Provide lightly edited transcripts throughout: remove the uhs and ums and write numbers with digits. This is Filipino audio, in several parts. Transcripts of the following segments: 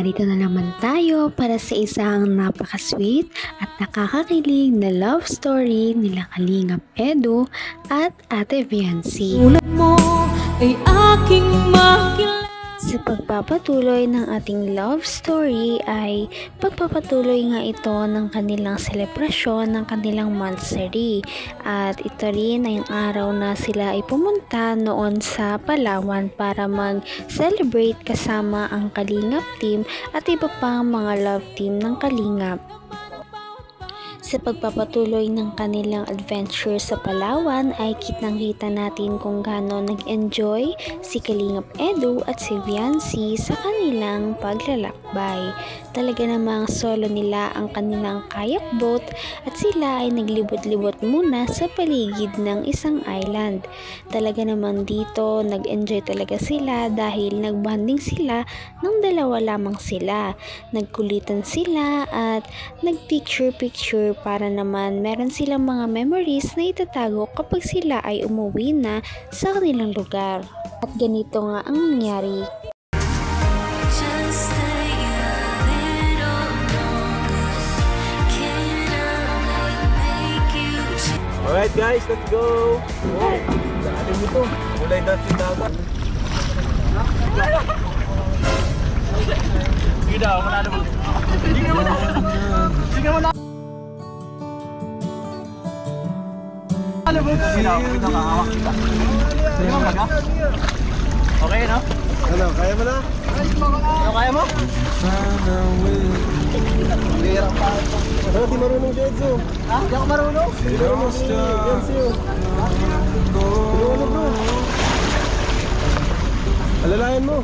narito na naman tayo para sa isang napaka-sweet at nakakakilig na love story nila Kalingap Edu at Ate Viancy. Tulad mo ay aking makilala. Sa pagpapatuloy ng ating love story ay pagpapatuloy nga ito ng kanilang selebrasyon ng kanilang monthsary, at ito rin ay ang araw na sila ay pumunta noon sa Palawan para mag-celebrate kasama ang Kalingap team at iba pang mga love team ng Kalingap. Sa pagpapatuloy ng kanilang adventure sa Palawan ay kitang-kita natin kung gaano nag-enjoy si Kalingap Edu at si Viancy sa kanilang paglalakbay. Talaga namang solo nila ang kanilang kayak boat at sila ay naglibot-libot muna sa paligid ng isang island. Talaga naman dito nag-enjoy talaga sila dahil nagbanding sila ng dalawa lamang sila. Nagkulitan sila at nagpicture-picture para naman meron silang mga memories na itatago kapag sila ay umuwi na sa kanilang lugar. At ganito nga ang nangyari. Alright guys, let's go! Oh, ano mo to? Mulay natin dapat. Sige daw, manalo mo. Sige naman ako. Sige naman ako. Ano mo? Sige daw, kita ka, hawak kita. Sige mo, maga? Okay, no? Ano, kaya mo na? Ano, kaya mo? Lirang pa ito. Ano, di marunong Jetsu? Ha? Di ako marunong? Di marunong si Jetsu. Marunong bro. Alalayan mo.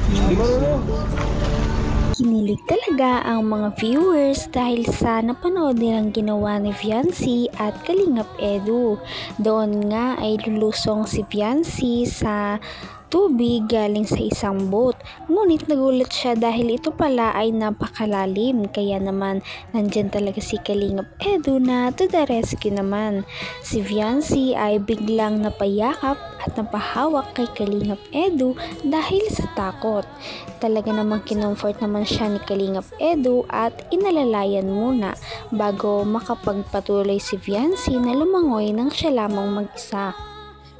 Di marunong. Kinilig talaga ang mga viewers dahil sa napanood nilang ginawa ni Viancy at Kalingap Edu. Doon nga ay lulusong si Viancy sa tubig galing sa isang boat. Ngunit nagulat siya dahil ito pala ay napakalalim, kaya naman nandyan talaga si Kalingap Edu na to the rescue naman. Si Viancy ay biglang napayakap at napahawak kay Kalingap Edu dahil sa takot. Talaga namang kinomfort naman siya ni Kalingap Edu at inalalayan muna bago makapagpatuloy si Viancy na lumangoy nang siya lamang mag-isa.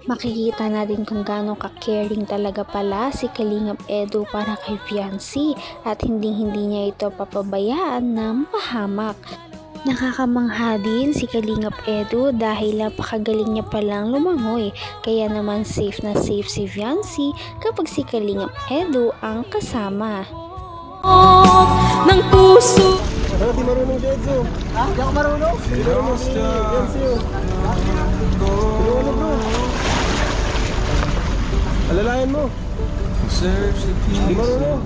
Makikita natin kung gaano ka-caring talaga pala si Kalingap Edu para kay Viancy at hindi niya ito papabayaan na mapahamak. Nakakamangha din si Kalingap Edu dahil napakagaling niya palang lumangoy, kaya naman safe na safe si Viancy kapag si Kalingap Edu ang kasama. Ng puso. Ano, di marunong Jetsu? Ha? Di ako marunong? Di marunong si Jetsu. Marunong bro. Alalayan mo. Di marunong.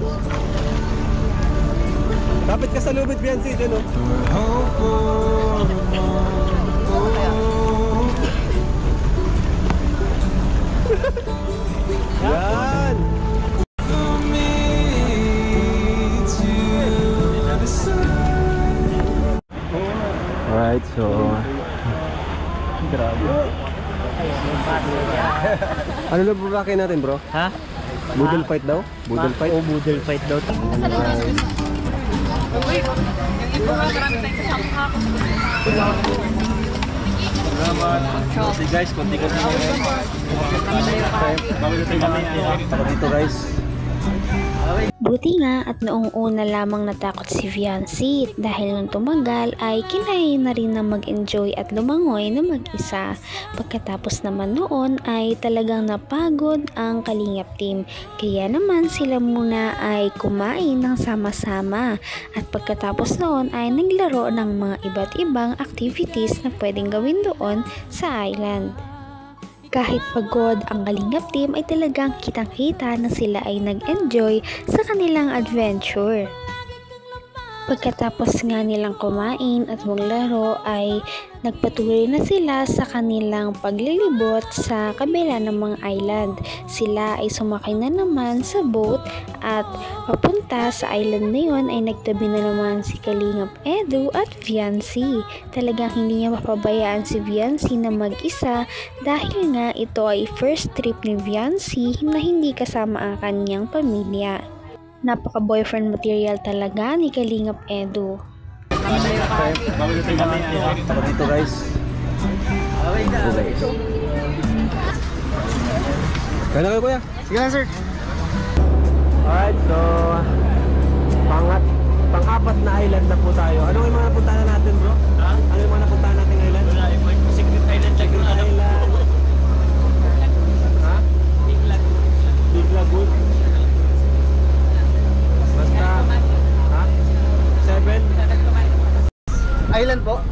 Kapit ka sa lubid, Viancy, dyan o. Yan! Alright, so... Grabe. Ano na bukakin natin, bro? Ha? Boodle fight daw? Boodle fight? Oo, boodle fight daw. Salamat. So guys, konti ka na. Para dito guys. Buti nga at noong una lamang natakot si Viancy dahil nung tumagal ay kinaya na rin na mag-enjoy at lumangoy na mag-isa. Pagkatapos naman noon ay talagang napagod ang Kalingap team, kaya naman sila muna ay kumain ng sama-sama at pagkatapos noon ay naglaro ng mga iba't ibang activities na pwedeng gawin doon sa island. Kahit pagod ang Kalingap team ay talagang kitang-kita na sila ay nag-enjoy sa kanilang adventure. Pagkatapos nga nilang kumain at maglaro ay nagpatuloy na sila sa kanilang paglilibot sa kabila ng mga island. Sila ay sumakay na naman sa boat at papunta sa island na yun ay nagtabi na naman si Kalingap Edu at Viancy. Talagang hindi niya mapabayaan si Viancy na mag-isa dahil nga ito ay first trip ni Viancy na hindi kasama ang kanyang pamilya. Napaka-boyfriend material talaga ni Kalingap Edu. Tara dito guys. Kaya na kayo kuya? Sige lang sir. Alright, so pang-apat na island na po tayo. Ano yung mga napuntahan natin bro? Ha? Ano yung mga napuntahan natin island? Secret Island, Secret Island. Ha? Big Lagoon. Basta, ha? 7? Island po?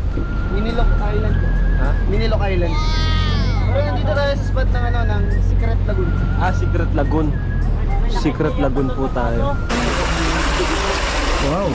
Minilok Island po. Ha? Minilok Island. Pero nandito tayo sa spot ng ano, ng Secret Lagoon. Ah, Secret Lagoon. Secret Lagoon po tayo. Wow.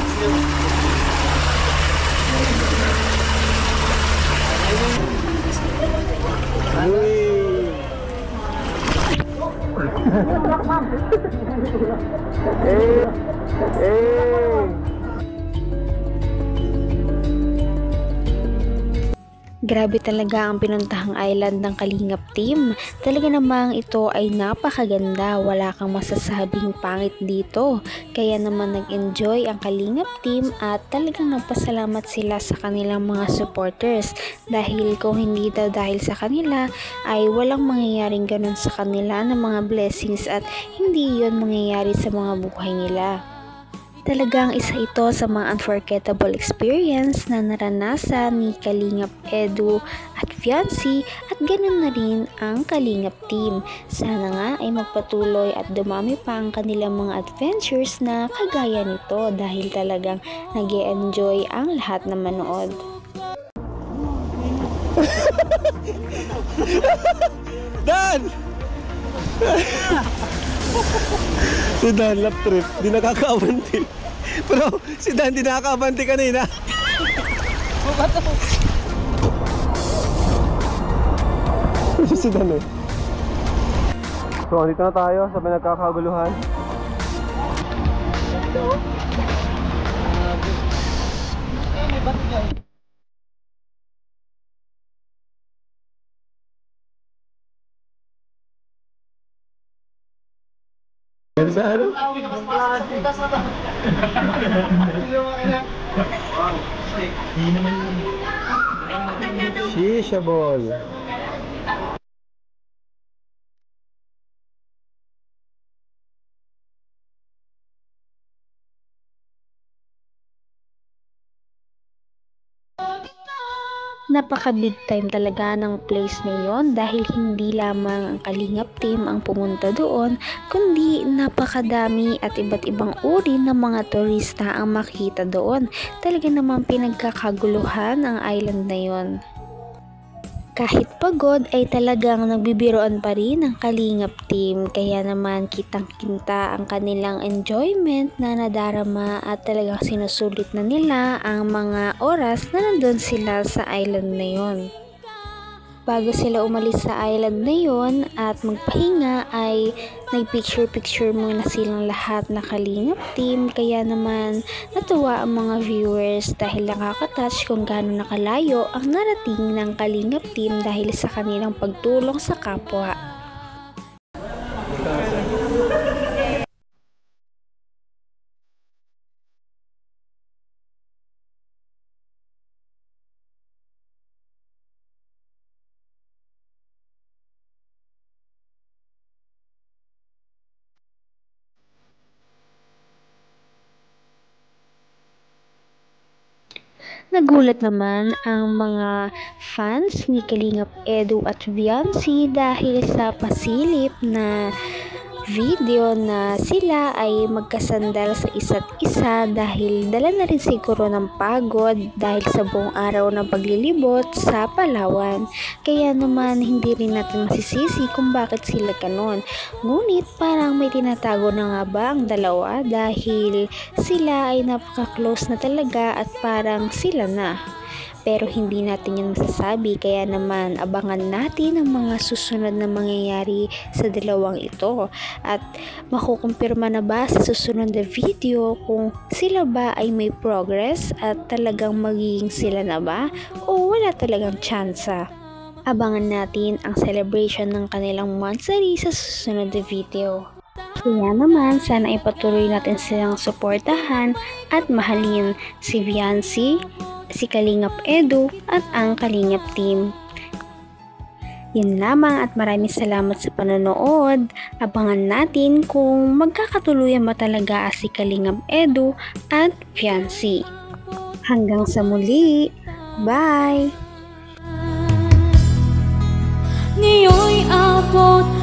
Grabe talaga ang pinuntahang island ng Kalingap team. Talaga namang ito ay napakaganda. Wala kang masasabing pangit dito. Kaya naman nag-enjoy ang Kalingap team at talagang nagpasalamat sila sa kanilang mga supporters. Dahil kung hindi daw dahil sa kanila ay walang mangyayaring ganun sa kanila ng mga blessings at hindi yon mangyayari sa mga buhay nila. Talagang isa ito sa mga unforgettable experience na naranasan ni Kalingap Edu at Fiancé at ganun na rin ang Kalingap team. Sana nga ay magpatuloy at dumami pa ang kanilang mga adventures na kagaya nito dahil talagang nag-e-enjoy ang lahat na manood. Dan! Si Dan lap trip, di nakakaabante. Pero si Dan di nakakaabante kanina. Si Dan eh. So dito na tayo sa pinagkakaguluhan. May bato dyan. Shisha ball. Napaka-big time talaga ng place na yon dahil hindi lamang ang Kalingap team ang pumunta doon, kundi napakadami at iba't ibang uri ng mga turista ang makita doon. Talaga naman pinagkakaguluhan ang island na yon. Kahit pagod ay talagang nagbibiroan pa rin ang Kalingap team, kaya naman kitang-kita ang kanilang enjoyment na nadarama at talagang sinusulit na nila ang mga oras na nandun sila sa island na yon. Bago sila umalis sa island na yon at magpahinga ay nagpicture-picture muna silang lahat na Kalingap team, kaya naman natuwa ang mga viewers dahil nakaka-touch kung gaano nakalayo ang narating ng Kalingap team dahil sa kanilang pagtulong sa kapwa. Nagulat naman ang mga fans ni Kalingap Edu at Fiancé dahil sa pasilip na video na sila ay magkasandal sa isa't isa dahil dala na rin siguro ng pagod dahil sa buong araw ng paglilibot sa Palawan. Kaya naman hindi rin natin masisisi kung bakit sila ganon. Ngunit parang may tinatago na nga ba ang dalawa dahil sila ay napaka-close na talaga at parang sila na. Pero hindi natin yan masasabi, kaya naman abangan natin ang mga susunod na mangyayari sa dalawang ito at makukumpirma na ba sa susunod na video kung sila ba ay may progress at talagang magiging sila na ba o wala talagang tsansa. Abangan natin ang celebration ng kanilang monthsary sa susunod na video. Kaya naman, sana ipatuloy natin silang suportahan at mahalin si Viancy, si Kalingap Edu at ang Kalingap team. Yun lamang at maraming salamat sa panonood. Abangan natin kung magkakatuluyan ba talaga si Kalingap Edu at Viancy. Hanggang sa muli. Bye! Ngayon'y abot